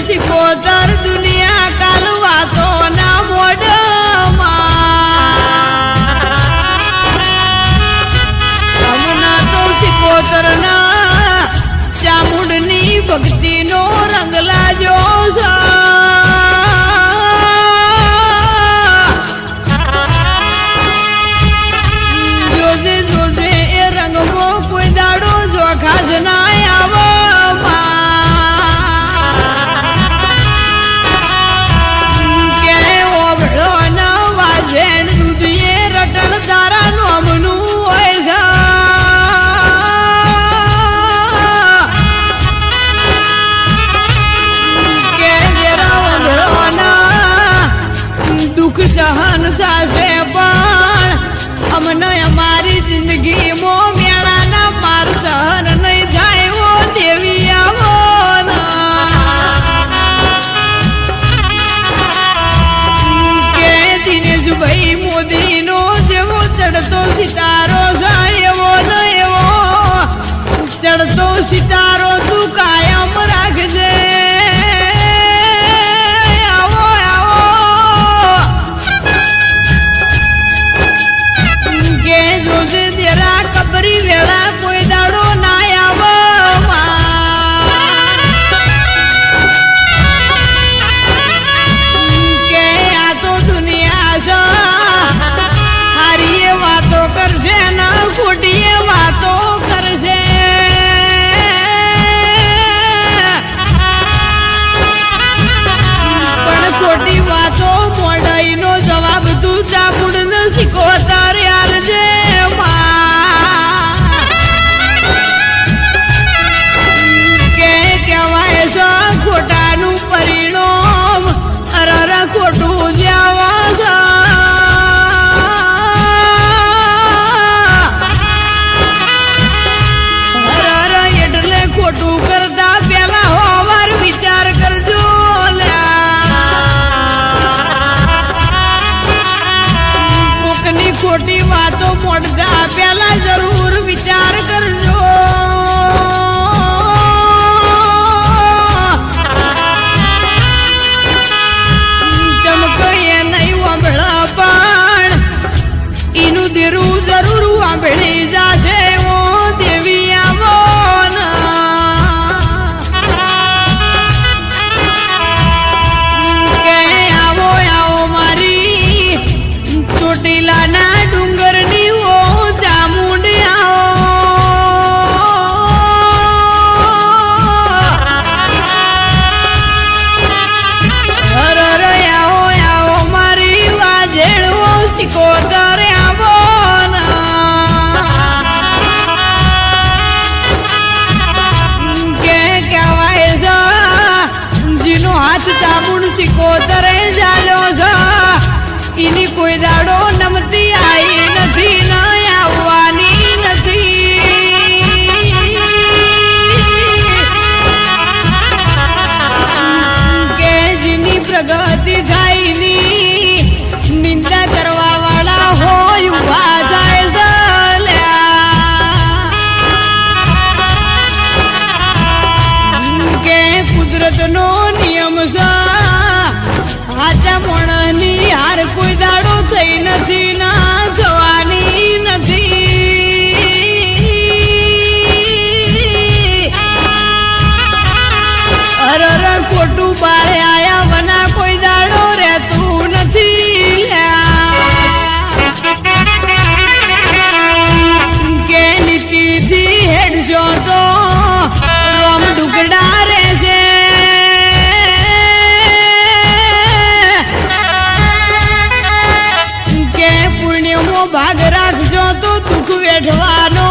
सिकोतर दुनिया कालवा तो ना मोडमा हमना तो सिकोतर ना चामुंडनी भक्ति नो रंग लाजो सा जोजे जोजे ए रंग मो कोई दाड़ो जो खास ना आवो सहन थाशे पण अमने हमारी जिंदगी मो मेणा ना मार सहन नहीं थाय वो देवी आवो ना के दिनेश भाई मोदी नो जेवो चढ़तो सितारो सायवो न एवो चढ़तो सितारो तू कायम राखजे कबरी वेला कोई दाड़ो ना आवो के आ तो दुनिया सा हारी वातो करशे ना खोटी वातो करशे पण खोटी वातो मोडाई नो जवाब तू चाबुड न सिकोतर आलजे खोटानु परिणाम अरर खोटू जावास अरर एटले खोटू करता पेला होवार विचार करजो कोकनी खोटी वातो मोड़ता पेला जरूर विचार करजो जरूर वांभळी जाशे वो देवी आवो ना के आवो आवो मारी चोटीला ना डूंगरनी वो चामुंड आवो अरे आवो आवो मारी वाजेड़ वो सिकोतर आवो हाथ चामुंड सिकोतर जालो सा इनी कोई दाड़ो नमती आई नथी न आववानी नथी के जिनी प्रगति थाई नी निंदा करवा वाला हो युवा जाए के कुदरत नो नियम सा हाचा मोणनी हार कोई दाड़ो थई नथी ना जवानी नथी अरर खोटू बारे आया वना कोई दाड़ो रहतू नथी के नीति थी हेडशो तो रोम डुगड़ा रहशे भाग राखजो तो दुख वेठवानो